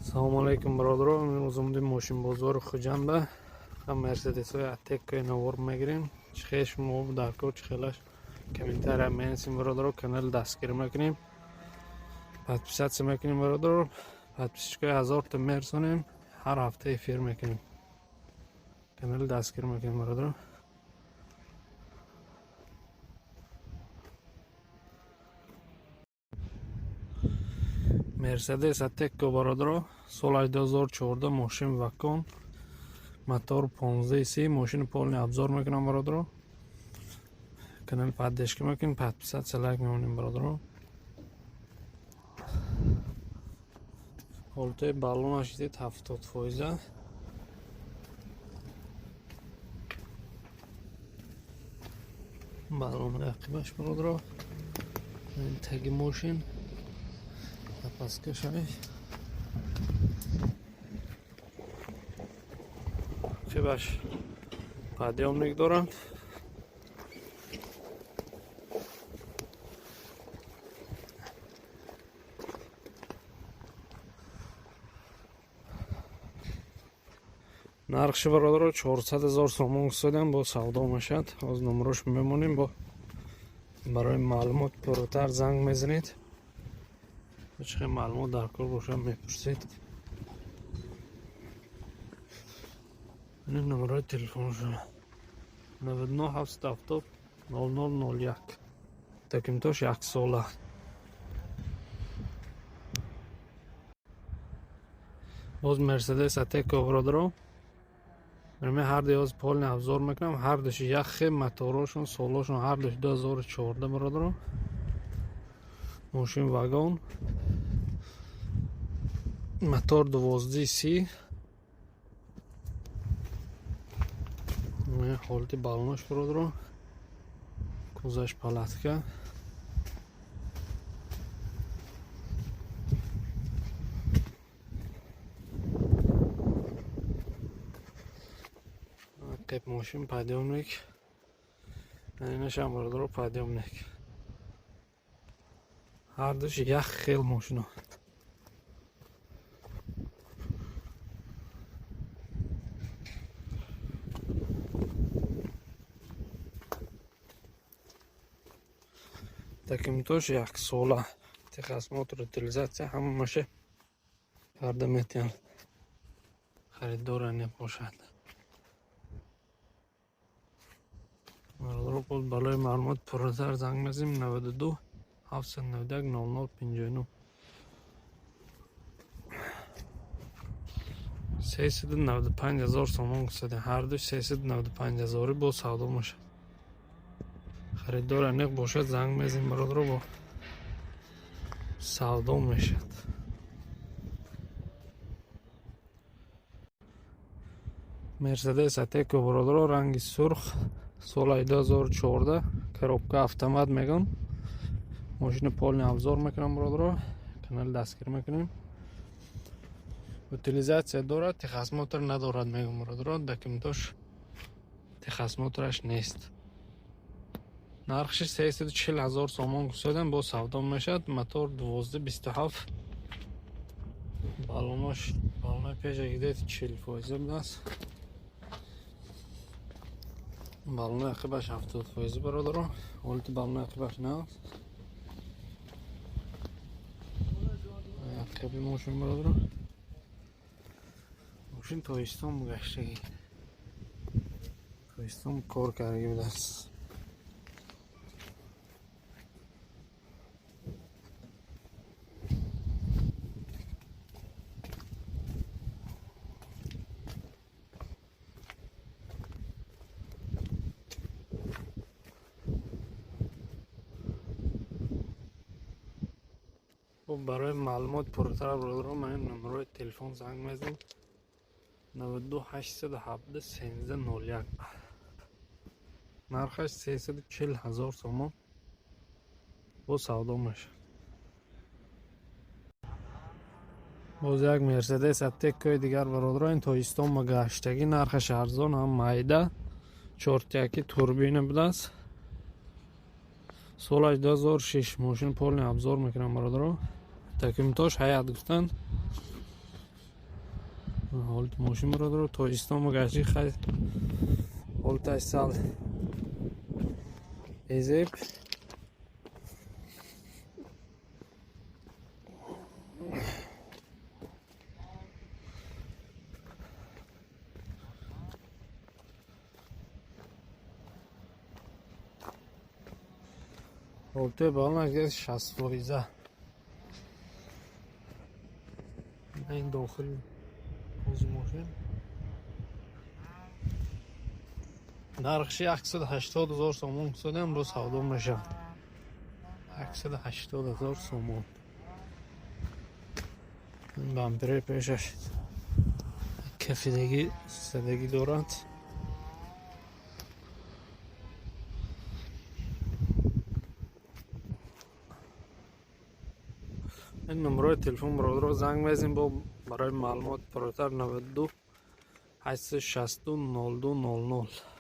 Assalomu alaykum birodarlar. Men o'zimning moshin bozori Xo'jamba. Ham Mercedes va Ateca navor megrim. Chiqish mob darkor chiqalash. Kommentariya mensin birodarlar, kanal дастгир мекунем. Подписаться мекунем birodarlar. Подписчикой 1000 та мерсонем. Har hafta efir мекунем. Kanal дастгир мекунем birodarlar. Mercedes Ateca birodarlar. Sol 2014 moshin vakon. Motor 15C, moshin полный обзор мекунам birodarlar. Kanal поддержки мекунем, подписаться, лайк мекунем birodarlar. Holtay balon ashidid 70%. Balon raqibash birodarlar. Tagi moshin. Zapaska shay. Raqibash подъемник дорад. Нархши birodarlar 400,000 сомон гуфтадам, бо савдо мешад. Ҳозир номерош мемонем, бо барои маълумот пуртар занг мезанед. Ҳеҷ маълумот дар кор бошад мепурсед. Ин номерои телефоншон 99 770 0001. Документош 1 сола. Боз Mercedes Ateca birodarlar. من هر دیاز پال افزار میکنم. هر دوش یخ موتورشون سولاشون هر دوش 2014 برادر. ماشین واگن موتور 12C. من حالت بالونش برادر. کوزش پلاتکا. قیب ماشین подъемник. اینش هم برادر подъемник. هر دوش یک خیل ماشین ها. دکمتوش 1 сола. تخصمات و утилизация همه ماشه کرده میتین خریدار نباشد. برادر باز بالای معلومات پرتر زنگ میزنیم 92 791 0059 395,000 سومون گفتده. هر دوش 395,000 با سودا میشه. خریدار انق باشد زنگ میزنیم برادر با سودا میشد. Mercedes Ateca برادر رنگ سرخ سال 2014 коробка автомат میگن. ماشین полный обзор میکنم برادر. کانال دستگیر میکنیم. утилизация دارد، تخصماتر ندارد میگم برادر. دکمتاش تخصماترش نیست. نرخش 340,000 سومون گفتادم با سودا میشد. موتور 1227. بالونش بالون پیش دیدید 40% بود است. بالون عقبش 70% برادر. حالت بالون عقبش نه. عقب ماشین برادر. ماشین تایستان گشتگی. تایستان کار کردگی بود است. برای معلومات پرتر برادر من نمره تلفن زنگ میزنم 92 817 1301. نرخش 340,000 سومون با سودا میشه. باز یک مرسدس اتکای دیگر برادر. این تایستان ما گشتگی نرخش ارزان هم مایده 4 توربین بوده است. سال 2006 ماشین полный обзор میکنم برادر. دکمتاش حیات گفتن حالت ماشین برادر تاجیستان مگرچه خیلی حالتش سال ایزیب حالت بالا نگه 60% این داخل از ماشین نرخش 180,000 سومون شده امروز سودا میشه 180,000 سومون این بمپر پیشش کفیدگی سدگی دارد این نمره تلفن برادر رو زنگ بزنیم با برای معلومات فراتر 92 862 02 00